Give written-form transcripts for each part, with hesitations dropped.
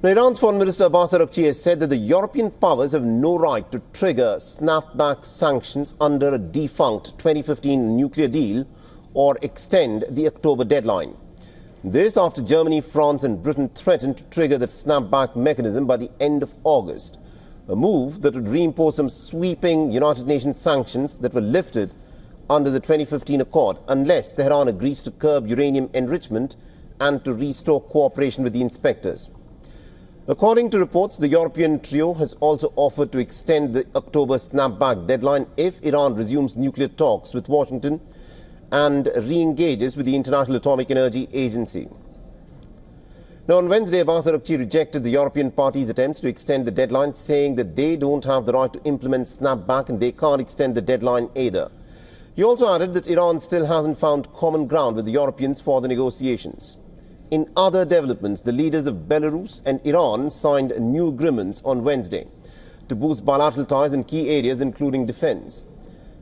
Now, Iran's Foreign Minister Abbas Araghchi has said that the European powers have no right to trigger snapback sanctions under a defunct 2015 nuclear deal or extend the October deadline. This after Germany, France and Britain threatened to trigger the snapback mechanism by the end of August, a move that would reimpose some sweeping United Nations sanctions that were lifted under the 2015 accord unless Tehran agrees to curb uranium enrichment and to restore cooperation with the inspectors. According to reports, the European trio has also offered to extend the October snapback deadline if Iran resumes nuclear talks with Washington and re-engages with the International Atomic Energy Agency. Now, on Wednesday, Abbas Araghchi rejected the European parties' attempts to extend the deadline, saying that they don't have the right to implement snapback and they can't extend the deadline either. He also added that Iran still hasn't found common ground with the Europeans for the negotiations. In other developments, the leaders of Belarus and Iran signed new agreements on Wednesday to boost bilateral ties in key areas, including defense.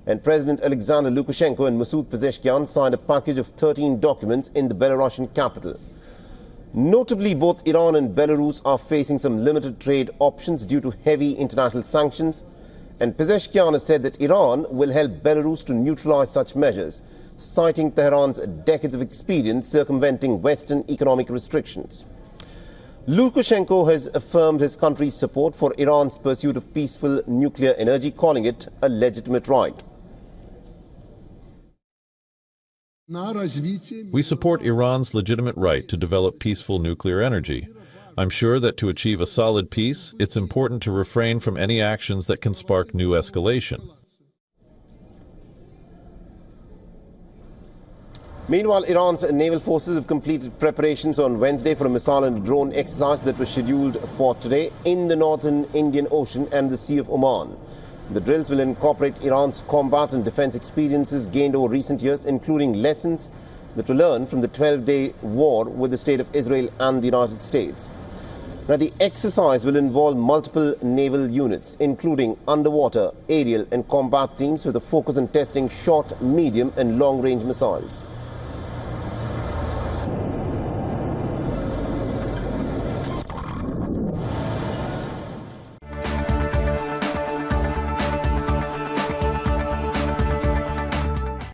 And President Alexander Lukashenko and Masoud Pezeshkian signed a package of 13 documents in the Belarusian capital. Notably, both Iran and Belarus are facing some limited trade options due to heavy international sanctions, and Pezeshkian has said that Iran will help Belarus to neutralize such measures, citing Tehran's decades of experience circumventing Western economic restrictions. Lukashenko has affirmed his country's support for Iran's pursuit of peaceful nuclear energy, calling it a legitimate right. We support Iran's legitimate right to develop peaceful nuclear energy. I'm sure that to achieve a solid peace, it's important to refrain from any actions that can spark new escalation. Meanwhile, Iran's naval forces have completed preparations on Wednesday for a missile and drone exercise that was scheduled for today in the northern Indian Ocean and the Sea of Oman. The drills will incorporate Iran's combat and defense experiences gained over recent years, including lessons that were learned from the 12-day war with the State of Israel and the United States. Now, the exercise will involve multiple naval units, including underwater, aerial and combat teams, with a focus on testing short, medium and long-range missiles.